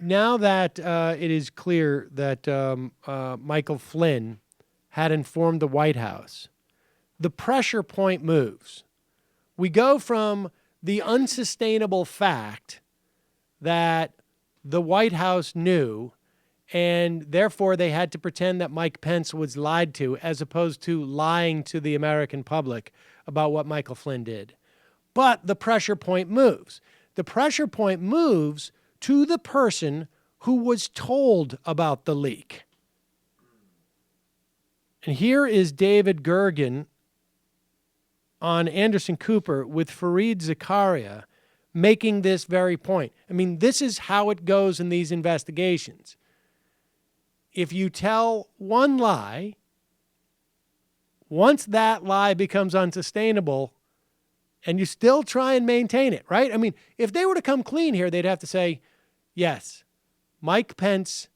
now that it is clear that Michael Flynn had informed the White House, the pressure point moves. We go from the unsustainable fact that the White House knew, and therefore they had to pretend that Mike Pence was lied to, as opposed to lying to the American public about what Michael Flynn did. But the pressure point moves. The pressure point moves to the person who was told about the leak. And here is David Gergen on Anderson Cooper with Fareed Zakaria making this very point. I mean, this is how it goes in these investigations. If you tell one lie, once that lie becomes unsustainable, and you still try and maintain it, right? I mean, if they were to come clean here, they'd have to say, yes, Mike Pence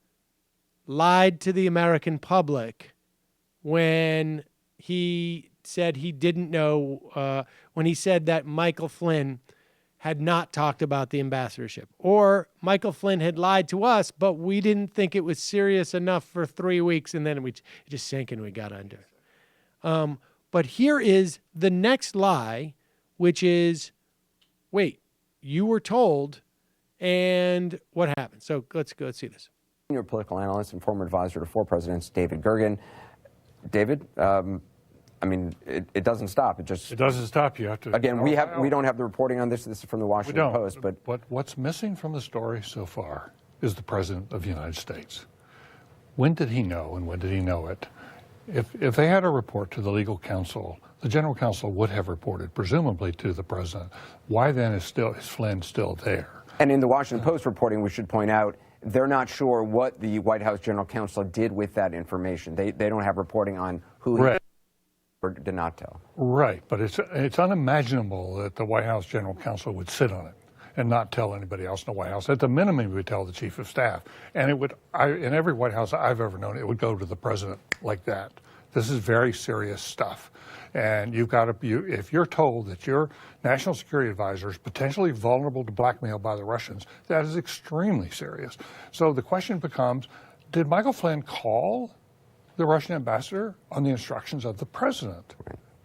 lied to the American public when he said he didn't know, when he said that Michael Flynn had not talked about the ambassadorship. Or Michael Flynn had lied to us, but we didn't think it was serious enough for 3 weeks, and then it just sank and we got under it. But here is the next lie, which is, wait, you were told, and what happened? So let's see this. Senior political analyst and former advisor to 4 presidents, David Gergen. David, I mean, it doesn't stop. It doesn't stop. You have to. Again, we don't have the reporting on this. This is from the Washington Post. But what's missing from the story so far is the President of the United States. When did he know, and when did he know it? If they had a report to the legal counsel, the general counsel would have reported, presumably to the president. Why then is Flynn still there? And in the Washington Post reporting, we should point out, they're not sure what the White House general counsel did with that information. They don't have reporting on who right. Or did not tell. Right, but it's unimaginable that the White House general counsel would sit on it and not tell anybody else in the White House. At the minimum, it would tell the chief of staff. And it would, in every White House I've ever known, it would go to the president like that. This is very serious stuff. And you've got to, if you're told that your national security advisor is potentially vulnerable to blackmail by the Russians, that is extremely serious. So the question becomes, did Michael Flynn call the Russian ambassador on the instructions of the president?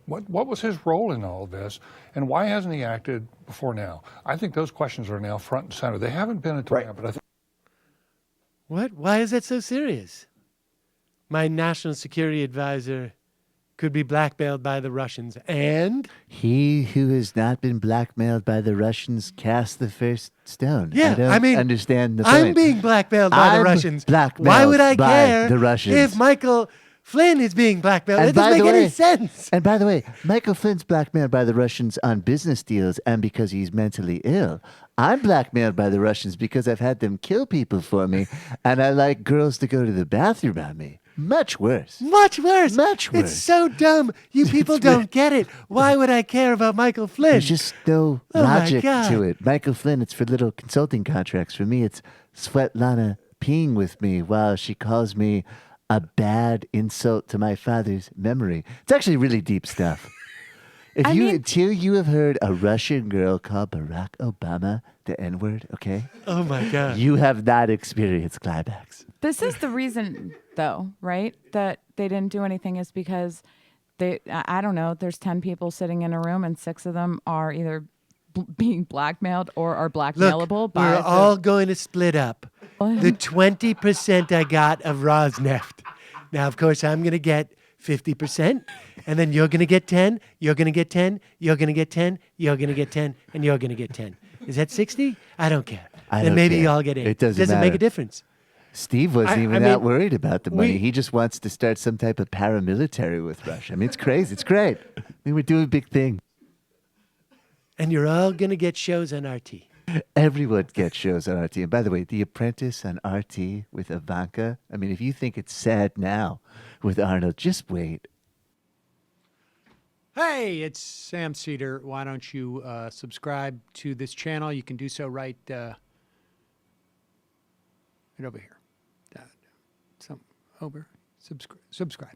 What was his role in all of this, and why hasn't he acted before now? I think those questions are now front and center. They haven't been until now, but I think. What? Why is that so serious? My national security advisor could be blackmailed by the Russians, and he who has not been blackmailed by the Russians cast the first stone. Yeah, I mean, understand the point. I'm being blackmailed by the Russians. Why would I care the Russians if Michael Flynn is being blackmailed? And it doesn't make any sense. And by the way, Michael Flynn's blackmailed by the Russians on business deals and because he's mentally ill. I'm blackmailed by the Russians because I've had them kill people for me, and I like girls to go to the bathroom on me. Much worse. Much worse. Much worse. It's so dumb. You people don't get it. Why would I care about Michael Flynn? There's just no logic to it. Michael Flynn, it's for little consulting contracts. For me, it's Svetlana peeing with me while she calls me a bad insult to my father's memory. It's actually really deep stuff. Until you have heard a Russian girl call Barack Obama the N-word, okay? Oh, my God. You have not experienced climax. This is the reason, though, right, that they didn't do anything is because I don't know, there's 10 people sitting in a room and 6 of them are either being blackmailed or are blackmailable. Look, we're all going to split up. The 20% I got of Rosneft. Now, of course, I'm going to get 50%, and then you're going to get 10, you're going to get 10, you're going to get 10, you're going to get 10, and you're going to get 10. Is that 60? I don't care. Then maybe you all get 8. It doesn't make a difference. Steve wasn't even that worried about the money. He just wants to start some type of paramilitary with Russia. I mean, it's crazy. It's great. I mean, we're doing a big thing. And you're all going to get shows on RT. Everyone gets shows on RT. And by the way, The Apprentice on RT with Ivanka. I mean, if you think it's sad now with Arnold, just wait. Hey, it's Sam Seder. Why don't you subscribe to this channel? You can do so right over here. Subscribe.